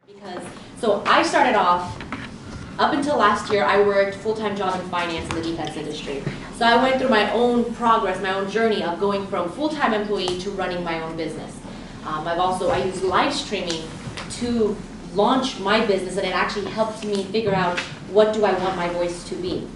Because, so I started off, up until last year, I worked full-time job in finance in the defense industry. So I went through my own progress, my own journey of going from full-time employee to running my own business. I used live streaming to launch my business, and it actually helped me figure out what do I want my voice to be.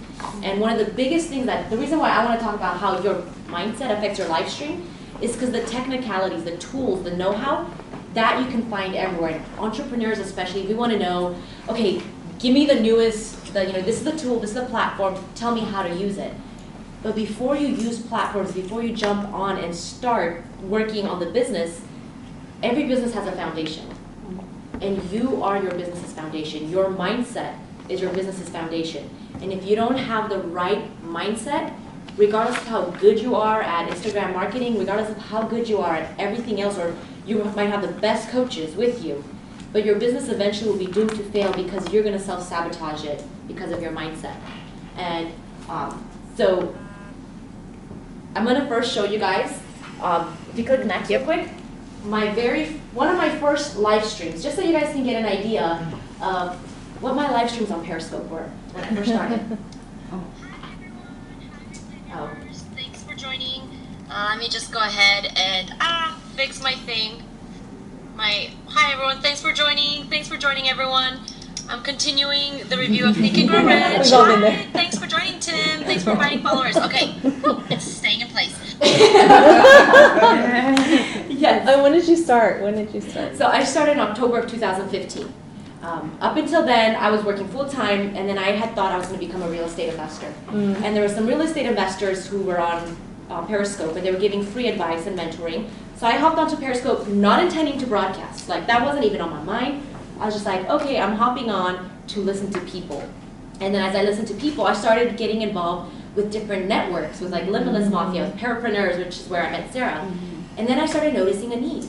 And one of the biggest things the reason why I want to talk about how your mindset affects your live stream is because the technicalities, the tools, the know-how, that you can find everywhere. And entrepreneurs especially, we want to know, okay, give me the newest, this is the tool, this is the platform, tell me how to use it. But before you use platforms, before you jump on and start working on the business, every business has a foundation. And you are your business's foundation. Your mindset is your business's foundation. And if you don't have the right mindset, regardless of how good you are at Instagram marketing, regardless of how good you are at everything else, or you might have the best coaches with you, but your business eventually will be doomed to fail because you're going to self-sabotage it because of your mindset. And so I'm going to first show you guys, if you click next real quick, one of my first live streams, just so you guys can get an idea of what my live streams on Periscope were when I first started. Thanks for joining. Let me just go ahead and fix my thing. Hi everyone, thanks for joining everyone. I'm continuing the review of Think and Grow Rich. Hi, thanks for joining Tim. Thanks for inviting followers. Okay, it's staying in place. Yes. When did you start? So I started in October of 2015. Up until then, I was working full-time, and then I had thought I was going to become a real estate investor. And there were some real estate investors who were on Periscope, and they were giving free advice and mentoring. So I hopped onto Periscope not intending to broadcast. Like, that wasn't even on my mind. I was just like, okay, I'm hopping on to listen to people. And then as I listened to people, I started getting involved with different networks, with like Limitless Mafia, with Parapreneurs, which is where I met Sarah. And then I started noticing a need.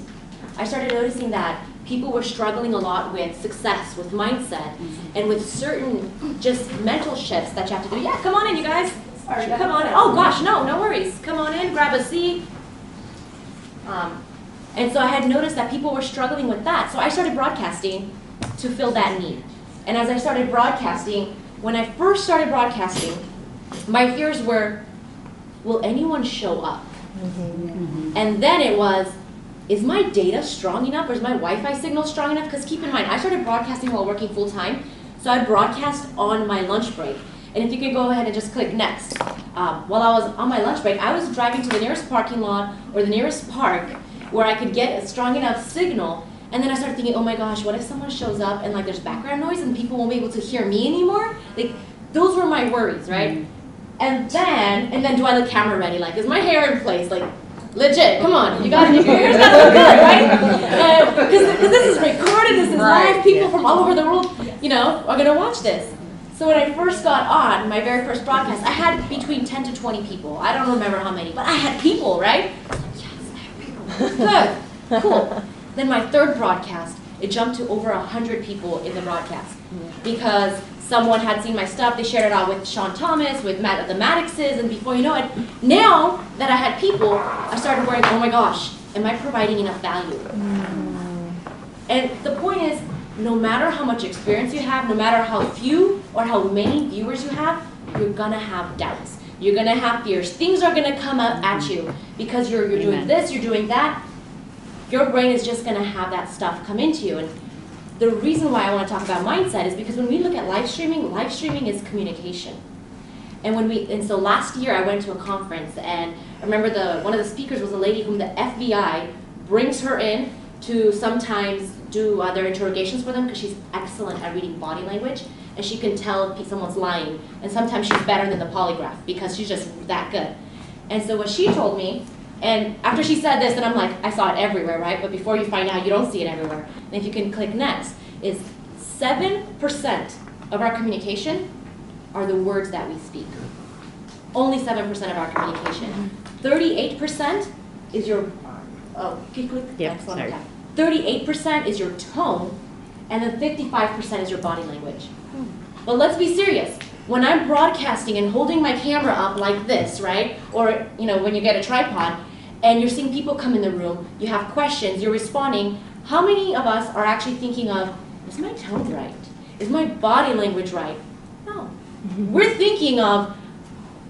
I started noticing that people were struggling a lot with success, with mindset, and with certain just mental shifts that you have to do. Yeah, come on in, you guys. Sorry, come on in. Oh gosh, no worries. Come on in, grab a seat. And so I had noticed that people were struggling with that. So I started broadcasting to fill that need. And as I started broadcasting, when I first started broadcasting, my fears were, will anyone show up? And then it was, is my data strong enough, or is my Wi-Fi signal strong enough? Because keep in mind, I started broadcasting while working full-time, so I broadcast on my lunch break. And if you can go ahead and just click next. While I was on my lunch break, I was driving to the nearest parking lot or the nearest park where I could get a strong enough signal. And then I started thinking, oh my gosh, what if someone shows up and like there's background noise and people won't be able to hear me anymore? Like, those were my worries, right? And then do I look camera ready? Like, is my hair in place? Like, legit, come on, your hair's gotta look good, right? Because this is recorded, this is live, people from all over the world, are gonna watch this. So when I first got on, my very first broadcast, I had between 10 to 20 people. I don't remember how many, but I had people, right? Yes, I have people. Good, cool. Then my third broadcast, it jumped to over 100 people in the broadcast because someone had seen my stuff, they shared it out with Sean Thomas, with the Maddoxes, and before you know it, now that I had people, I started worrying, oh my gosh, am I providing enough value? And the point is, no matter how much experience you have, no matter how few or how many viewers you have, you're gonna have doubts. You're gonna have fears. Things are gonna come up at you because you're doing this, you're doing that. Your brain is just gonna have that stuff come into you. And the reason why I want to talk about mindset is because when we look at live streaming is communication. And so last year I went to a conference, and I remember one of the speakers was a lady whom the FBI brings her in to sometimes do their interrogations for them because she's excellent at reading body language, and she can tell if someone's lying, and sometimes she's better than the polygraph because she's just that good. And so what she told me, and after she said this, then I'm like, I saw it everywhere, right? But before you find out, you don't see it everywhere. And if you can click next, is 7% of our communication are the words that we speak. Only 7% of our communication. 38% is your, can you click? Yep, sorry. 38% is your tone, and then 55% is your body language. But let's be serious. When I'm broadcasting and holding my camera up like this, right? Or, when you get a tripod, and you're seeing people come in the room, you have questions, you're responding, how many of us are actually thinking of, is my tone right? Is my body language right? No. We're thinking of,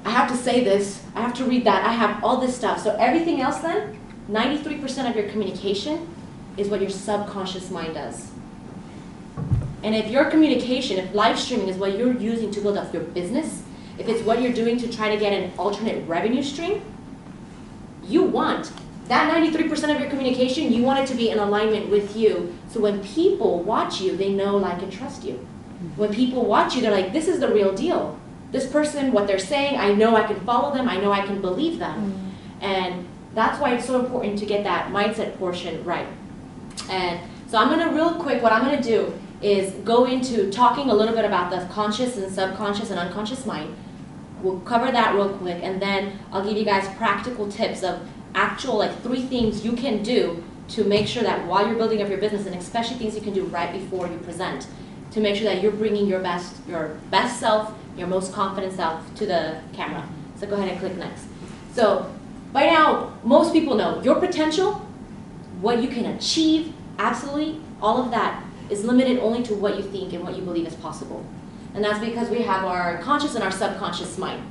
I have to say this, I have to read that, I have all this stuff. So everything else then, 93% of your communication is what your subconscious mind does. And if your communication, if live streaming is what you're using to build up your business, if it's what you're doing to try to get an alternate revenue stream, you want that 93% of your communication, you want it to be in alignment with you. So when people watch you, they know, like, and trust you. When people watch you, they're like, this is the real deal. This person, what they're saying, I know I can follow them, I know I can believe them. And that's why it's so important to get that mindset portion right. And so I'm gonna real quick, what I'm gonna do is go into talking a little bit about the conscious and subconscious and unconscious mind. We'll cover that real quick, and then I'll give you guys practical tips of actual, like, 3 things you can do to make sure that while you're building up your business, and especially things you can do right before you present, to make sure that you're bringing your best self, your most confident self to the camera. So go ahead and click next. So by now, most people know your potential, what you can achieve, absolutely, all of that is limited only to what you think and what you believe is possible. And that's because we have our conscious and our subconscious mind.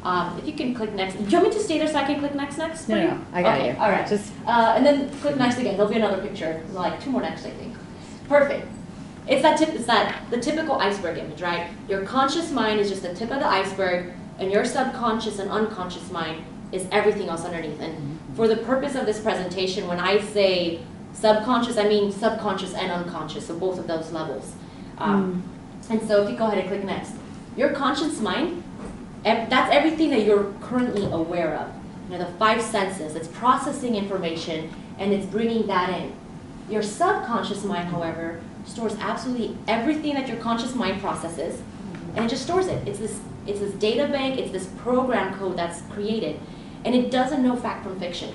If you can click next. Do you want me to stay there so I can click next? No, I got you. All right. And then click next again. There'll be another picture. Like 2 more next, I think. Perfect. It's the typical iceberg image, right? Your conscious mind is just the tip of the iceberg, and your subconscious and unconscious mind is everything else underneath. And for the purpose of this presentation, when I say subconscious, I mean subconscious and unconscious, so both of those levels. And so if you go ahead and click next. Your conscious mind, that's everything that you're currently aware of. You know, the 5 senses, it's processing information and it's bringing that in. Your subconscious mind, however, stores absolutely everything that your conscious mind processes, and it just stores it. It's this data bank, it's this program code that's created, and it doesn't know fact from fiction.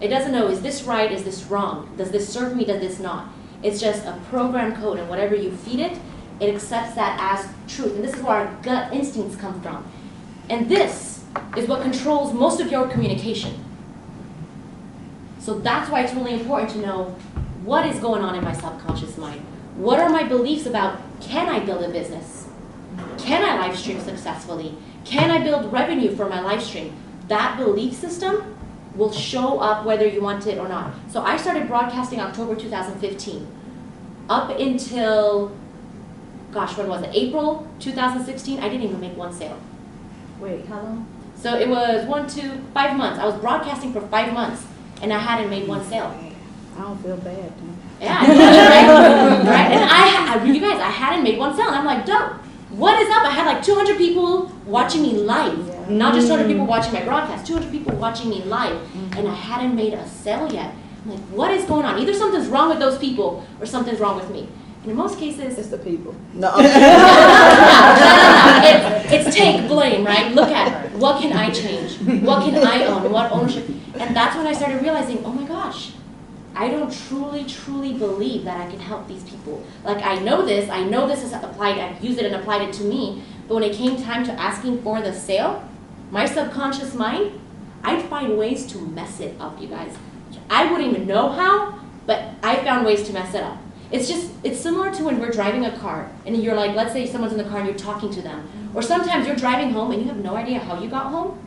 It doesn't know, is this right, is this wrong, does this serve me, does this not? It's just a program code, and whatever you feed it, it accepts that as truth. And this is where our gut instincts come from. And this is what controls most of your communication. So that's why it's really important to know what is going on in my subconscious mind. What are my beliefs about, can I build a business? Can I live stream successfully? Can I build revenue for my live stream? That belief system will show up whether you want it or not. So I started broadcasting October 2015. Up until, gosh, when was it? April 2016, I didn't even make 1 sale. Wait, how long? So it was 5 months. I was broadcasting for 5 months, and I hadn't made 1 sale. I don't feel bad. Yeah, right? And you guys, I hadn't made 1 sale, and I'm like, dope. What is up? I had like 200 people watching me live, not just 200 people watching my broadcast, 200 people watching me live, and I hadn't made a sale yet. I'm like, what is going on? Either something's wrong with those people, or something's wrong with me. And in most cases, It's the people. no. It's take blame, right? Look at, what can I change? What can I own? What ownership? And that's when I started realizing, oh my gosh, I don't truly believe that I can help these people. Like, I know this is applied, I've used it and applied it to me, but when it came time to asking for the sale, my subconscious mind, I'd find ways to mess it up, you guys. I wouldn't even know how, but I found ways to mess it up. It's similar to when we're driving a car, and you're like, let's say someone's in the car and you're talking to them. Or sometimes you're driving home and you have no idea how you got home,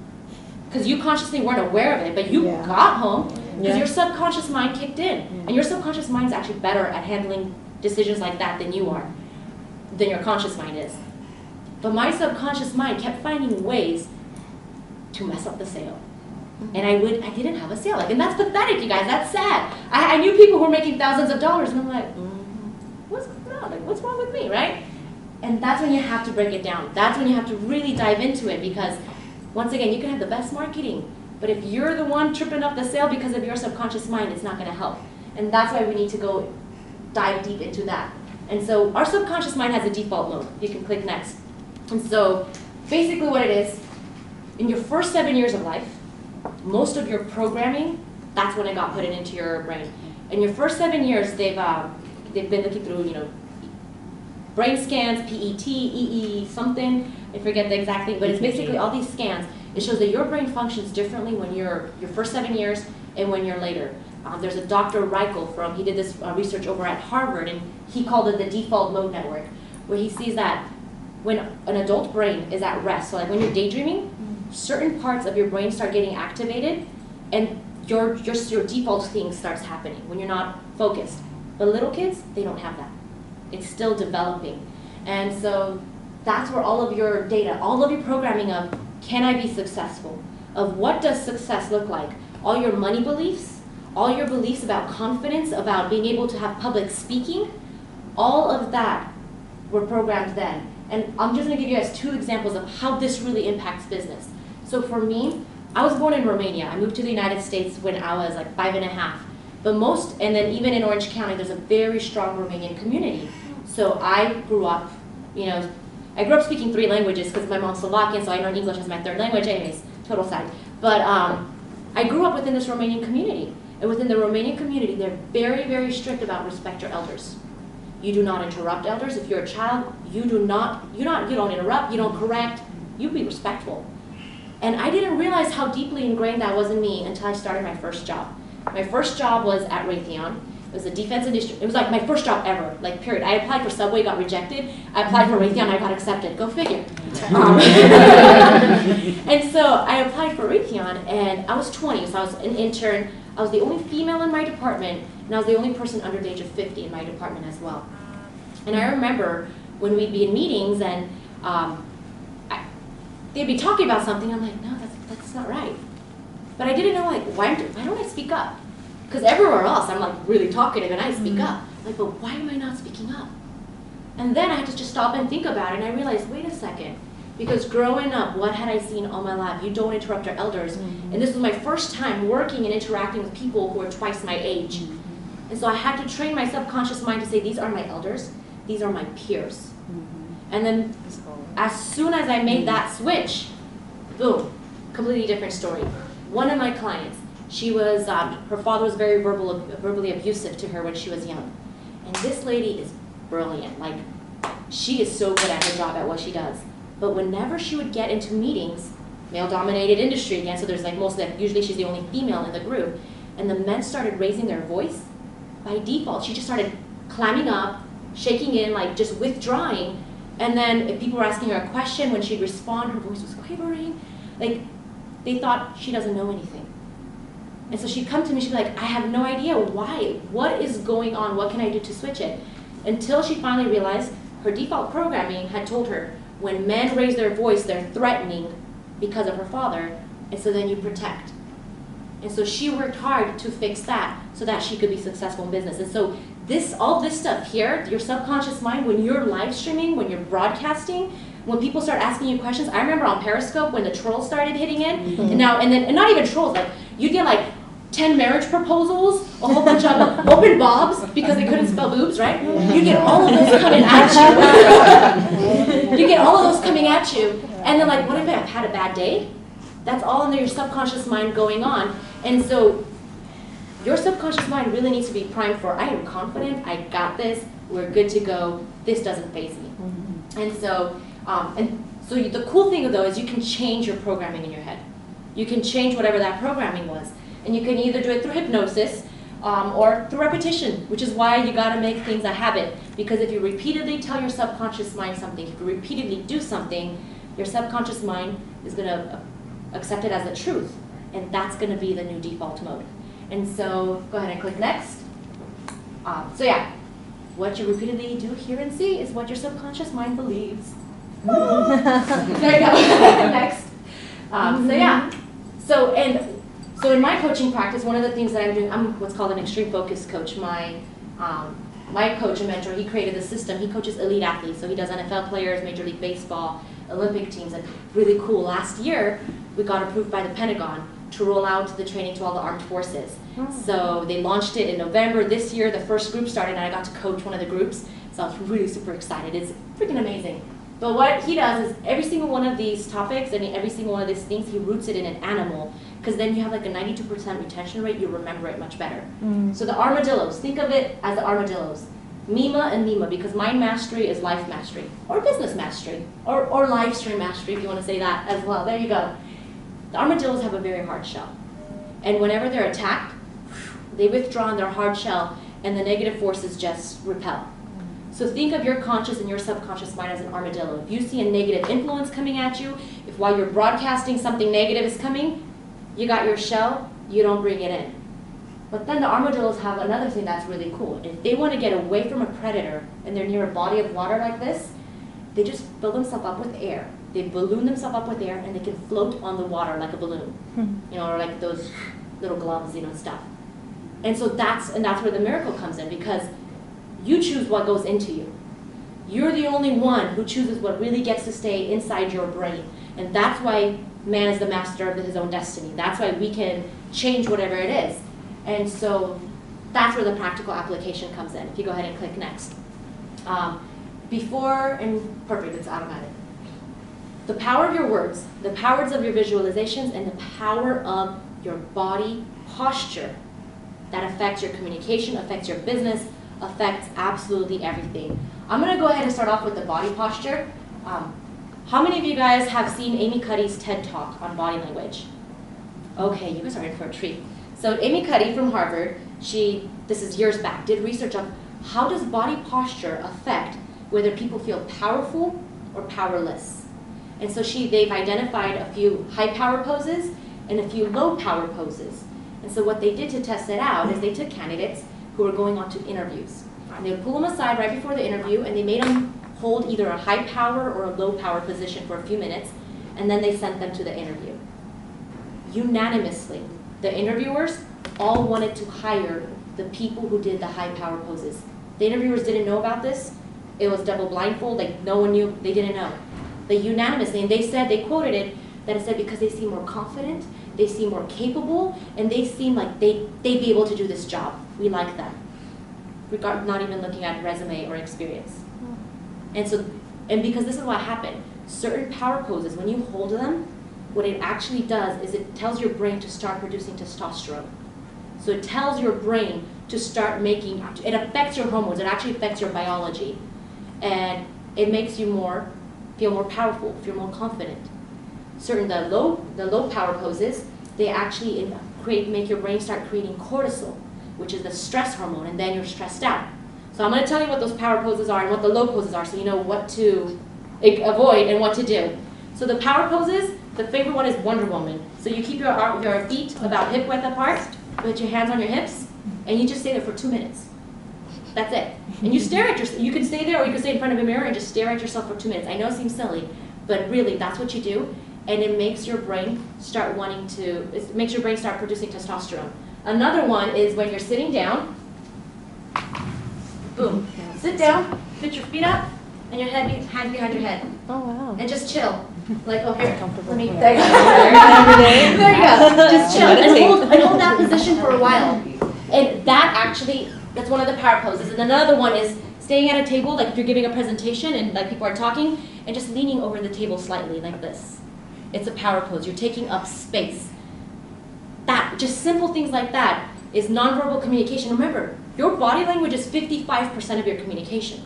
because you consciously weren't aware of it, but you got home because your subconscious mind kicked in. And your subconscious mind's actually better at handling decisions like that than you are, than your conscious mind is. But my subconscious mind kept finding ways to mess up the sale. And I didn't have a sale. Like, and that's pathetic, you guys. That's sad. I knew people who were making thousands of dollars, and I'm like, what's going on? Like, what's wrong with me, right? And that's when you have to break it down. That's when you have to really dive into it, because once again, you can have the best marketing, but if you're the one tripping up the sale because of your subconscious mind, it's not going to help. And that's why we need to go dive deep into that. And so our subconscious mind has a default mode. You can click next. And so basically what it is, in your first 7 years of life, most of your programming, that's when it got put into your brain. In your first 7 years, they've been looking through, brain scans, PET, EE, something, I forget the exact thing, but it's basically all these scans. It shows that your brain functions differently when you're your first 7 years and when you're later. There's a Dr. Reichel he did this research over at Harvard, and he called it the default mode network, where he sees that when an adult brain is at rest, so like when you're daydreaming, certain parts of your brain start getting activated, and your default thing starts happening when you're not focused. But little kids, they don't have that. It's still developing. And so that's where all of your data, all of your programming of, can I be successful? Of what does success look like? All your money beliefs, all your beliefs about confidence, about being able to have public speaking, all of that were programmed then. And I'm just gonna give you guys 2 examples of how this really impacts business. So for me, I was born in Romania. I moved to the United States when I was like 5 and a half. And then even in Orange County, there's a very strong Romanian community. So I grew up, I grew up speaking 3 languages because my mom's Slovakian, so I learned English as my 3rd language. Anyways, total side. But I grew up within this Romanian community. And within the Romanian community, they're very, very strict about respect your elders. You do not interrupt elders. If you're a child, you don't interrupt, you don't correct, you be respectful. And I didn't realize how deeply ingrained that was in me until I started my first job. My first job was at Raytheon. It was a defense industry. It was like my first job ever, like period. I applied for Subway, got rejected. I applied for Raytheon, I got accepted. Go figure. And so I applied for Raytheon, and I was 20, so I was an intern. I was the only female in my department, and I was the only person under the age of 50 in my department as well. And I remember when we'd be in meetings and they'd be talking about something, I'm like, no, that's not right. But I didn't know, like, why don't I speak up? Because everywhere else, I'm like really talkative and I speak up. Like, but why am I not speaking up? And then I had to just stop and think about it, and I realized, wait a second. Because growing up, what had I seen all my life? You don't interrupt your elders. And this was my first time working and interacting with people who are twice my age. And so I had to train my subconscious mind to say, these are my elders, these are my peers. And then as soon as I made that switch, boom, completely different story. One of my clients, she was, her father was very verbally abusive to her when she was young. And this lady is brilliant. Like, she is so good at her job at what she does. But whenever she would get into meetings, male-dominated industry again, so there's like usually she's the only female in the group, and the men started raising their voice, by default, she just started climbing up, shaking in, like just withdrawing, and then if people were asking her a question, when she'd respond, her voice was quivering. Like, they thought she doesn't know anything. And so she'd come to me, she'd be like, I have no idea why, what is going on, what can I do to switch it? Until she finally realized her default programming had told her, when men raise their voice, they're threatening because of her father, and so then you protect. And so she worked hard to fix that so that she could be successful in business. And so all this stuff here, your subconscious mind, when you're live streaming, when you're broadcasting, when people start asking you questions, I remember on Periscope when the trolls started hitting in, and not even trolls, like you'd get like 10 marriage proposals, a whole bunch of open bobs because they couldn't spell boobs, right? You get all of those coming at you. You get all of those coming at you, and then like, what if I've had a bad day? That's all in your subconscious mind going on. And so your subconscious mind really needs to be primed for, I am confident, I got this, we're good to go, this doesn't faze me. And so the cool thing though is you can change your programming in your head. You can change whatever that programming was. And you can either do it through hypnosis or through repetition, which is why you gotta make things a habit. Because if you repeatedly tell your subconscious mind something, if you repeatedly do something, your subconscious mind is gonna accept it as the truth. And that's gonna be the new default mode. And so, go ahead and click next. So yeah, what you repeatedly do, hear, and see is what your subconscious mind believes. There you go. Next. So in my coaching practice, one of the things that I'm doing, I'm what's called an extreme focus coach. My coach and mentor, he created a system. He coaches elite athletes, so he does NFL players, Major League Baseball, Olympic teams, and really cool. Last year, we got approved by the Pentagon to roll out the training to all the armed forces. So they launched it in November. This year, the first group started, and I got to coach one of the groups. So I was really super excited. It's freaking amazing. But what he does is every single one of these topics and every single one of these things, he roots it in an animal, because then you have like a 92% retention rate, you remember it much better. So the armadillos, think of it as the armadillos. Mima and Nima, because mind mastery is life mastery, or business mastery, or live stream mastery if you want to say that as well. There you go. The armadillos have a very hard shell. And whenever they're attacked, They withdraw in their hard shell, and the negative forces just repel. So think of your conscious and your subconscious mind as an armadillo. If you see a negative influence coming at you, if while you're broadcasting something negative is coming, you got your shell, you don't bring it in. But then the armadillos have another thing that's really cool. If they want to get away from a predator and they're near a body of water like this, they just fill themselves up with air. They balloon themselves up with air, and they can float on the water like a balloon, or like those little gloves, stuff. And so that's where the miracle comes in, because you choose what goes into you. You're the only one who chooses what really gets to stay inside your brain. And that's why man is the master of his own destiny. That's why we can change whatever it is. And so that's where the practical application comes in. If you go ahead and click next. Perfect, it's automatic. The power of your words, the powers of your visualizations, and the power of your body posture that affects your communication, affects your business, affects absolutely everything. I'm going to go ahead and start off with the body posture. How many of you guys have seen Amy Cuddy's TED Talk on body language? Okay, you guys are in for a treat. So Amy Cuddy from Harvard, this is years back, did research on how does body posture affect whether people feel powerful or powerless. And so they've identified a few high power poses and a few low power poses. And so what they did to test it out is they took candidates who were going on to interviews. And they would pull them aside right before the interview, and they made them hold either a high power or a low power position for a few minutes, and then they sent them to the interview. Unanimously, the interviewers all wanted to hire the people who did the high power poses. The interviewers didn't know about this. It was double blindfold, like no one knew, they didn't know. They unanimously, and they quoted it, that it said because they seem more confident, they seem more capable, and they seem like they'd be able to do this job. We like them. Not even looking at resume or experience. And because this is what happened, certain power poses, when you hold them, what it actually does is it tells your brain to start producing testosterone. So it tells your brain to start it affects your hormones, it actually affects your biology. And it makes you feel more powerful, feel more confident. The low power poses, they actually make your brain start creating cortisol, which is the stress hormone, and then you're stressed out. So I'm going to tell you what those power poses are and what the low poses are, so you know what to avoid and what to do. So the power poses, the favorite one is Wonder Woman. So you keep your feet about hip width apart, put your hands on your hips, and you just stay there for 2 minutes. That's it. And you stare at yourself. You can stay there, or you can stay in front of a mirror and just stare at yourself for 2 minutes. I know it seems silly, but really that's what you do, and it makes your brain start producing testosterone. Another one is when you're sitting down. Boom. Sit down, put your feet up, and your hands behind your head. Oh, wow. And just chill. Like, oh, here, let me, There there you go. Just chill and hold that position for a while. And that's one of the power poses. And another one is staying at a table, like if you're giving a presentation and like people are talking, and just leaning over the table slightly like this. It's a power pose. You're taking up space. Just simple things like that is nonverbal communication. Remember, your body language is 55% of your communication.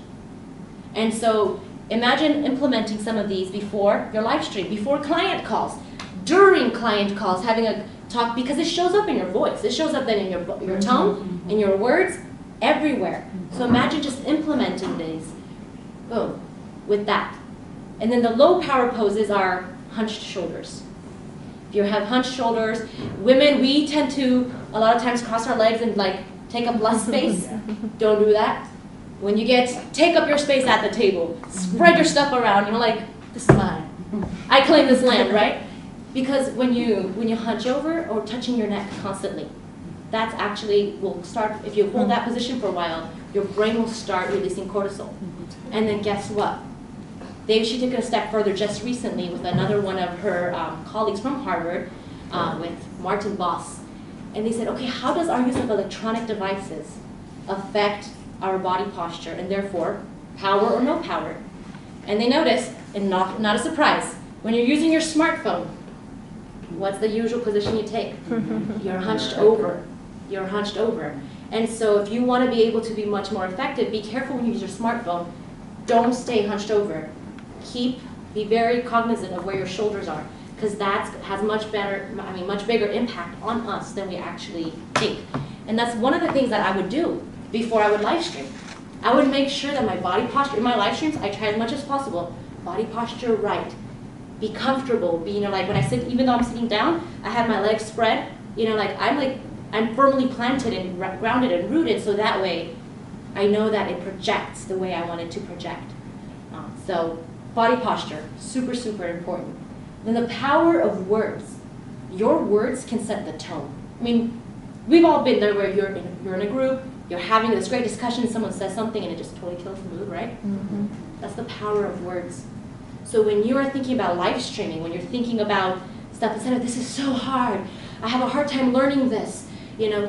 And so imagine implementing some of these before your live stream, before client calls, during client calls, having a talk, because it shows up in your voice. It shows up then in your tone, in your words, everywhere. So imagine just implementing these, boom, with that. And then the low power poses are hunched shoulders. If you have hunched shoulders, women, we tend to a lot of times cross our legs and like take up less space. Don't do that. When you take up your space at the table, spread your stuff around, like, this is mine. I claim this land, right? Because when you hunch over or touching your neck constantly, that's actually will start, if you hold that position for a while, your brain will start releasing cortisol. And then guess what? She took it a step further just recently with another one of her colleagues from Harvard, with Martin Boss. And they said, okay, how does our use of electronic devices affect our body posture and therefore power or no power? And they noticed, and not a surprise, when you're using your smartphone, what's the usual position you take? You're hunched over. You're hunched over. And so if you want to be able to be much more effective, be careful when you use your smartphone. Don't stay hunched over. Be very cognizant of where your shoulders are, because that has much bigger impact on us than we actually think. And that's one of the things that I would do before I would live stream. I would make sure that my body posture, in my live streams, I try as much as possible, body posture right. Be comfortable, be, like when I sit, even though I'm sitting down, I have my legs spread, I'm firmly planted and grounded and rooted, so that way I know that it projects the way I want it to project. So body posture, super, super important. Then the power of words. Your words can set the tone. I mean, we've all been there where you're in a group, you're having this great discussion, someone says something and it just totally kills the mood, right? Mm-hmm. That's the power of words. So when you are thinking about live streaming, when you're thinking about stuff, instead of this is so hard, I have a hard time learning this,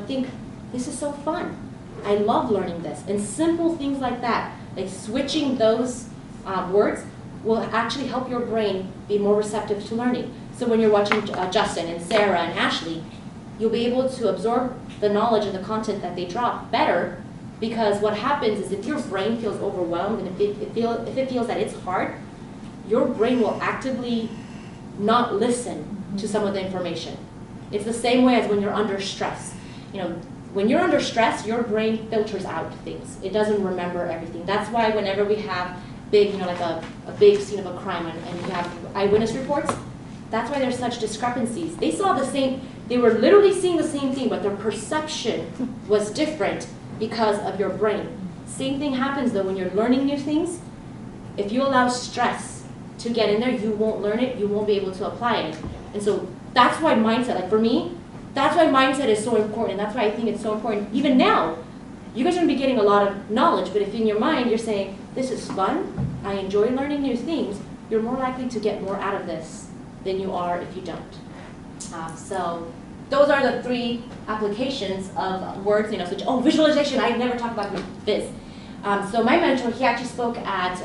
think this is so fun. I love learning this. And simple things like that, like switching those words will actually help your brain be more receptive to learning. So when you're watching Justin and Sarah and Ashley, you'll be able to absorb the knowledge and the content that they drop better, because what happens is if your brain feels overwhelmed and if it feels that it's hard, your brain will actively not listen to some of the information. It's the same way as when you're under stress. When you're under stress, your brain filters out things. It doesn't remember everything. That's why whenever we have big, like a big scene of a crime and you have eyewitness reports, that's why there's such discrepancies. They saw the same, they were literally seeing the same thing, but their perception was different because of your brain. Same thing happens though when you're learning new things. If you allow stress to get in there, you won't learn it, you won't be able to apply it. And so that's why mindset, like for me, that's why mindset is so important. That's why I think it's so important. Even now, you guys are going to be getting a lot of knowledge, but if in your mind you're saying, this is fun, I enjoy learning new things, you're more likely to get more out of this than you are if you don't. So those are the 3 applications of words. So, visualization, I never talked about Viz. So my mentor, he actually spoke at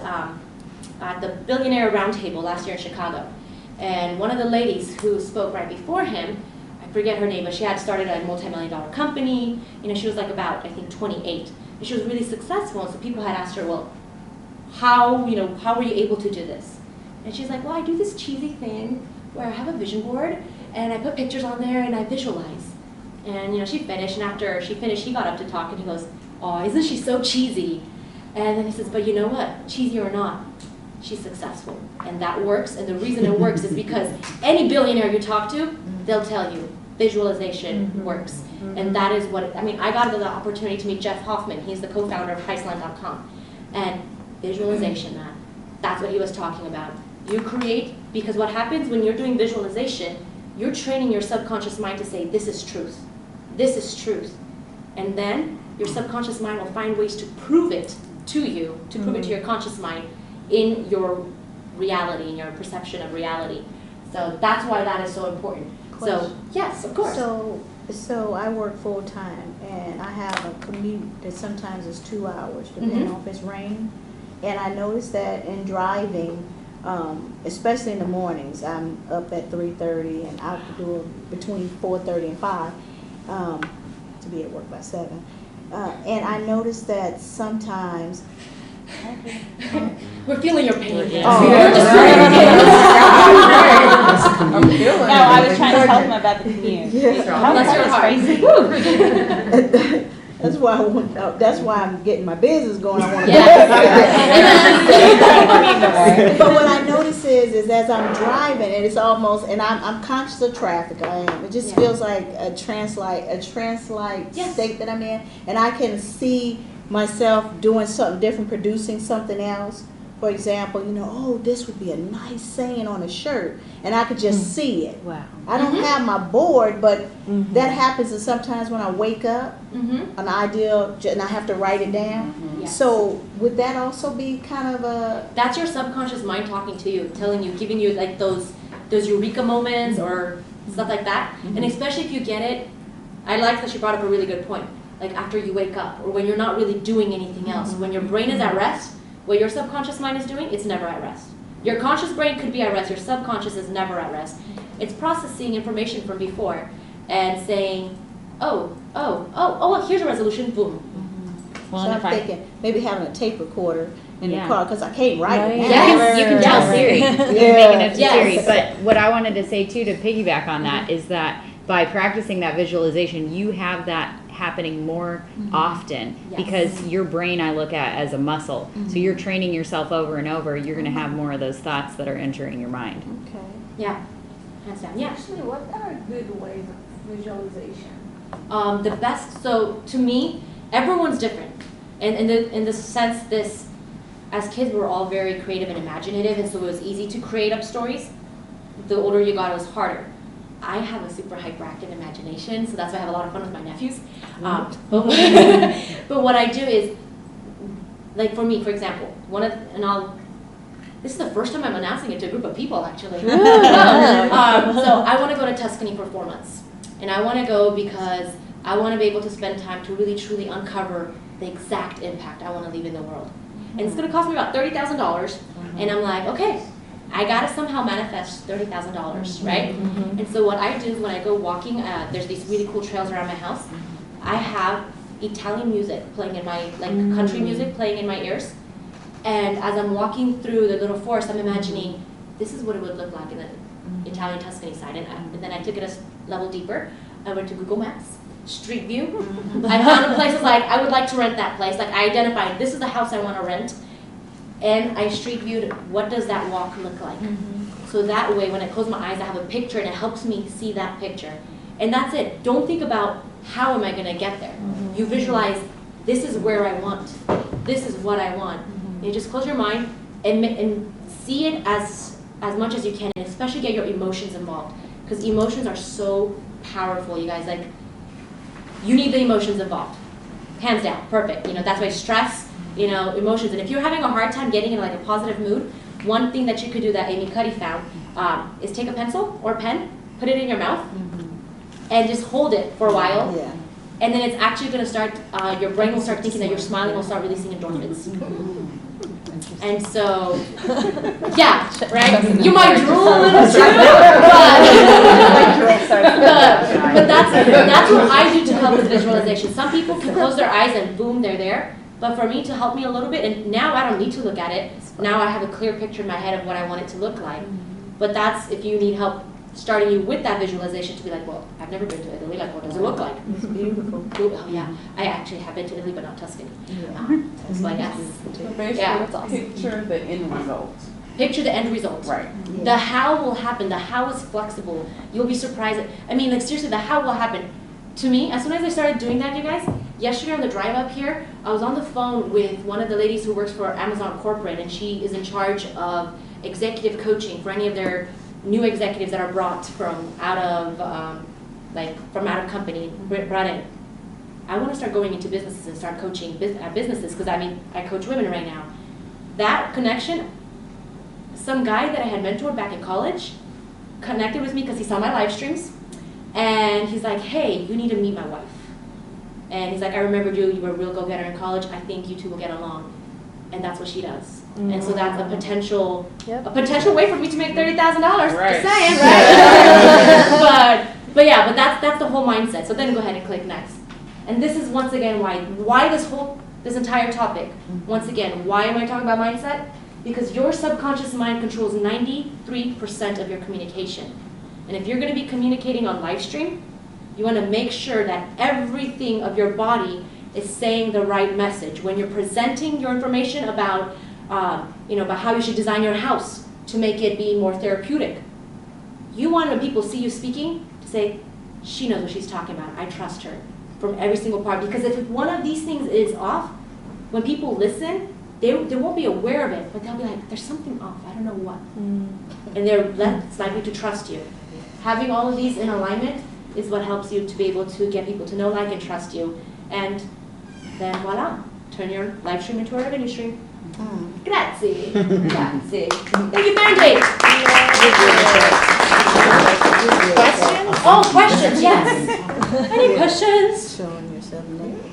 the Billionaire Roundtable last year in Chicago. And one of the ladies who spoke right before him, I forget her name, but she had started a multi-million-dollar company. She was like about, I think, 28. And she was really successful. And so people had asked her, well, how were you able to do this? And she's like, well, I do this cheesy thing where I have a vision board and I put pictures on there and I visualize. And she finished, and after she finished, he got up to talk and he goes, oh, isn't she so cheesy? And then he says, but you know what, cheesy or not, she's successful. And that works, and the reason it works is because any billionaire you talk to, they'll tell you visualization works. And that is what, I got the opportunity to meet Jeff Hoffman. He's the co-founder of Priceline.com. And visualization, that's what he was talking about. You create, because what happens when you're doing visualization, you're training your subconscious mind to say, this is truth. This is truth. And then your subconscious mind will find ways to prove it to you, to prove it to your conscious mind in your reality, in your perception of reality. So that's why that is so important. Question. So, yes, of course. So I work full time and I have a commute that sometimes is 2 hours, depending on if it's rain. And I noticed that in driving, especially in the mornings, I'm up at 3:30 and out the door between 4:30 and 5 to be at work by 7. And I noticed that sometimes. We're feeling your pain. I'm feeling No, I was trying to tell him about the commute. Bless your heart. That's why I'm getting my business going. I want to. Yes. But what I notice is as I'm driving, and it's almost, and I'm conscious of traffic. I am. It just feels like a trance-like state that I'm in, and I can see myself doing something different, producing something else. For example, oh, this would be a nice saying on a shirt, and I could just see it. Wow. I don't have my board, but that happens, and sometimes when I wake up, an idea, and I have to write it down. Yes. So would that also be kind of a? That's your subconscious mind talking to you, telling you, giving you like those eureka moments or stuff like that. And especially if you get it, I like that she brought up a really good point. Like after you wake up, or when you're not really doing anything else, when your brain is at rest. What your subconscious mind is doing, it's never at rest. Your conscious brain could be at rest, your subconscious is never at rest. It's processing information from before and saying, oh, here's a resolution, boom. Well, so I'm thinking maybe having a tape recorder in the car, because I can't write it. Yes. You can tell Siri. You can make it up to Siri. Yes. But what I wanted to say too, to piggyback on that, is that by practicing that visualization, you have that happening more often because your brain I look at as a muscle. So you're training yourself over and over, you're going to have more of those thoughts that are entering your mind. Okay. Yeah, hands down. Yeah. Actually, what are good ways of visualization? The best, so to me, everyone's different. And in the sense this, as kids, we're all very creative and imaginative, and so it was easy to create up stories. The older you got, it was harder. I have a super hyperactive imagination, so that's why I have a lot of fun with my nephews. But what I do is, like for me, for example, this is the first time I'm announcing it to a group of people, actually. So I want to go to Tuscany for 4 months. And I want to go because I want to be able to spend time to really, truly uncover the exact impact I want to leave in the world. And it's going to cost me about $30,000. And I'm like, okay, I got to somehow manifest $30,000, right? And so what I do is when I go walking, there's these really cool trails around my house. I have Italian music playing in my, country music playing in my ears. And as I'm walking through the little forest, I'm imagining this is what it would look like in the Italian Tuscany side. And then I took it a level deeper. I went to Google Maps, Street View. I found a place I would like to rent that place. Like I identified, this is the house I want to rent. And I street viewed, what does that walk look like? So that way, when I close my eyes, I have a picture and it helps me see that picture. And that's it. Don't think about how am I going to get there. You visualize, this is where I want. This is what I want. You just close your mind and see it as much as you can, and especially get your emotions involved. Because emotions are so powerful, you guys. Like, you need the emotions involved. Hands down, perfect. That's why stress, emotions. And if you're having a hard time getting in a positive mood, one thing that you could do that Amy Cuddy found is take a pencil or a pen, put it in your mouth, and just hold it for a while. Yeah. And then it's actually going to start, your brain will start thinking that you're smiling, will start releasing endorphins. And so, yeah, right? You might drool a little too, but that's what I do to help with visualization. Some people can close their eyes and boom, they're there. But for me, to help me a little bit, and now I don't need to look at it. Now I have a clear picture in my head of what I want it to look like. But that's if you need help starting you with that visualization to be like, well, I've never been to Italy. Like, what does it look like? It's beautiful. Oh, yeah. I actually have been to Italy, but not Tuscany. So I guess. So basically, picture the end result. Picture the end result. Right. Yeah. The how will happen. The how is flexible. You'll be surprised. Seriously, the how will happen. To me, as soon as I started doing that, you guys, yesterday on the drive up here, I was on the phone with one of the ladies who works for Amazon Corporate, and she is in charge of executive coaching for any of their new executives that are brought from out of company, brought in. I want to start going into businesses and start coaching businesses because I coach women right now. That connection, some guy that I had mentored back in college connected with me because he saw my live streams, and he's like, hey, you need to meet my wife. And he's like, I remembered you were a real go-getter in college, I think you two will get along. And that's what she does. And so that's a potential way for me to make $30,000. Right. Just saying, right? but that's the whole mindset. So then go ahead and click next. And this is once again why this entire topic. Once again, why am I talking about mindset? Because your subconscious mind controls 93% of your communication. And if you're going to be communicating on live stream, you want to make sure that everything of your body is saying the right message. When you're presenting your information about how you should design your house to make it be more therapeutic, you want when people see you speaking to say, she knows what she's talking about. I trust her from every single part. Because if one of these things is off, when people listen, they won't be aware of it, but they'll be like, there's something off. I don't know what. And they're less likely to trust you. Having all of these in alignment is what helps you to be able to get people to know, like, and trust you. And then voila, turn your live stream into a revenue stream. Grazie. Grazie. Thank you, FanDate. Questions? Oh, questions, yes. Any questions? Showing yourself naked.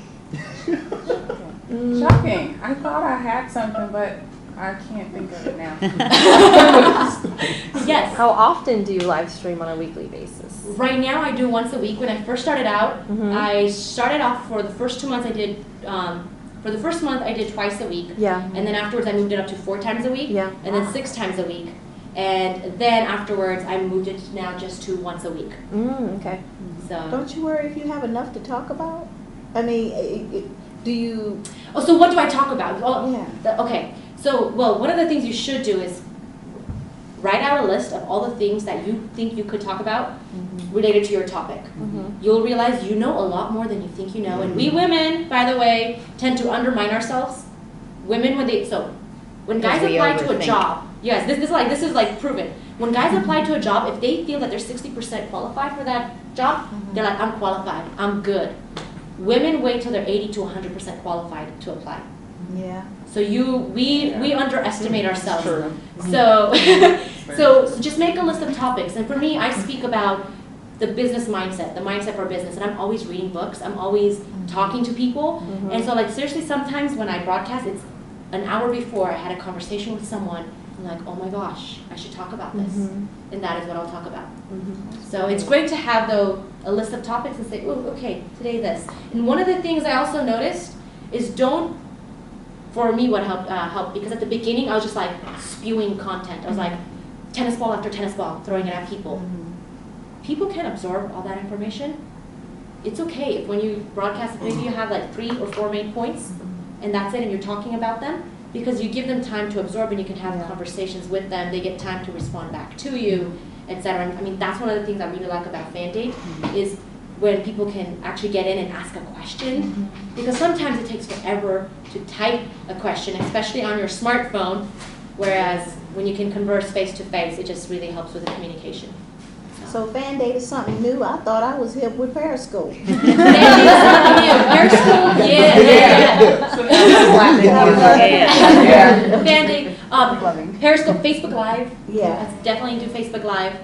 Shocking. I thought I had something, but I can't think of it now. Yes. How often do you live stream on a weekly basis? Right now I do once a week. When I first started out, I started off for the first 2 months I did, for the first month I did twice a week. Yeah. And then afterwards I moved it up to 4 times a week. Yeah. And then 6 times a week. And then afterwards I moved it now just to once a week. Okay. So. Don't you worry if you have enough to talk about? I mean, do you? Oh, so what do I talk about? Well, Yeah. okay. So, well, one of the things you should do is write out a list of all the things that you think you could talk about related to your topic. You'll realize you know a lot more than you think you know. And we women, by the way, tend to undermine ourselves. Women, when guys Because we apply to a overthink. job, yes, this is like proven. When guys apply to a job, if they feel that they're 60% qualified for that job, they're like, I'm qualified, I'm good. Women wait till they're 80 to 100% qualified to apply. Yeah. So we underestimate ourselves. True. So so just make a list of topics. And for me, I speak about the business mindset, the mindset for business. And I'm always reading books. I'm always talking to people. And so like seriously, sometimes when I broadcast, it's an hour before I had a conversation with someone. I'm like, oh my gosh, I should talk about this. And that is what I'll talk about. So it's great to have though a list of topics and say, oh, okay, today this. And one of the things I also noticed is for me what helped, because at the beginning I was just like spewing content. I was like tennis ball after tennis ball, throwing it at people. People can absorb all that information. It's okay if when you broadcast, maybe you have like 3 or 4 main points and that's it and you're talking about them, because you give them time to absorb and you can have conversations with them. They get time to respond back to you, etc. I mean, that's one of the things I really like about FanDate is when people can actually get in and ask a question, because sometimes it takes forever to type a question, especially on your smartphone, whereas when you can converse face to face, it just really helps with the communication. So FanDate is something new. I thought I was hip with Periscope. Periscope, FanDate, Periscope, Facebook Live. Yeah. Let's definitely do Facebook Live,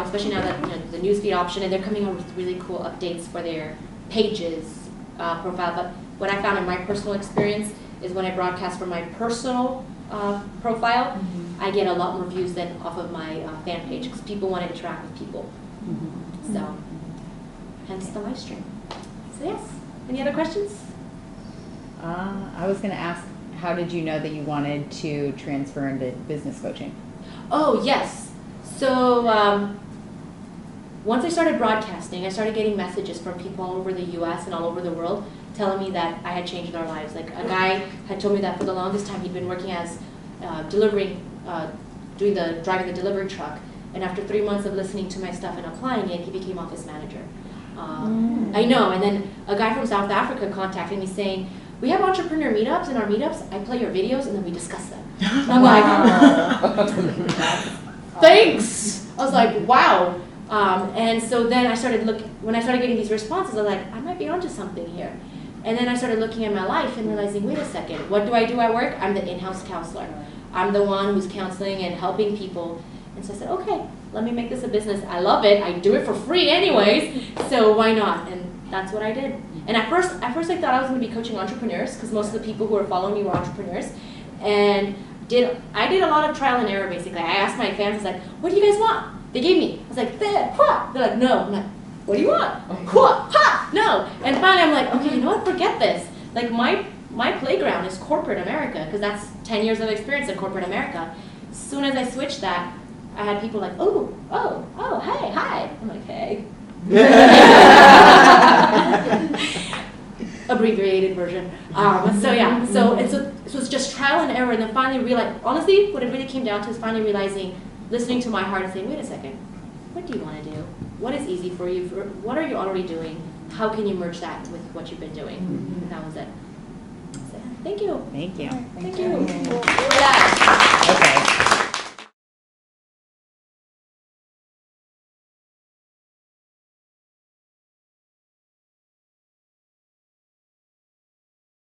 especially now that the newsfeed option, and they're coming out with really cool updates for their pages profile. But what I found in my personal experience is when I broadcast from my personal profile, I get a lot more views than off of my fan page because people want to interact with people. So, hence the live stream. So yes, any other questions? I was going to ask, how did you know that you wanted to transfer into business coaching? Oh yes. So once I started broadcasting, I started getting messages from people all over the U.S. and all over the world telling me that I had changed their lives. Like a guy had told me that for the longest time he'd been working as driving the delivery truck, and after 3 months of listening to my stuff and applying it, he became office manager. I know, and then a guy from South Africa contacted me saying, we have entrepreneur meetups. In our meetups, I play your videos and then we discuss them. And I'm like, thanks. I was like, wow. And so then when I started getting these responses, I was like, I might be onto something here. And then I started looking at my life and realizing, wait a second, what do I do at work? I'm the in-house counselor. I'm the one who's counseling and helping people. And so I said, okay, let me make this a business. I love it. I do it for free anyways, so why not? And that's what I did. And at first I thought I was going to be coaching entrepreneurs because most of the people who were following me were entrepreneurs. And I did a lot of trial and error, basically. I asked my fans, I was like, what do you guys want? They gave me. I was like, they're like, no. I'm like, what do you want? No. And finally I'm like, okay, you know what, forget this. Like my playground is corporate America, because that's 10 years of experience in corporate America. As soon as I switched that, I had people like, oh, hey, hi. I'm like, hey. Abbreviated version. So it's just trial and error, and then finally realized, honestly, what it really came down to is finally realizing, listening to my heart and saying, wait a second, what do you want to do? What is easy for you? What are you already doing? How can you merge that with what you've been doing? And that was it. So, thank you. Thank you. Thank you. Okay.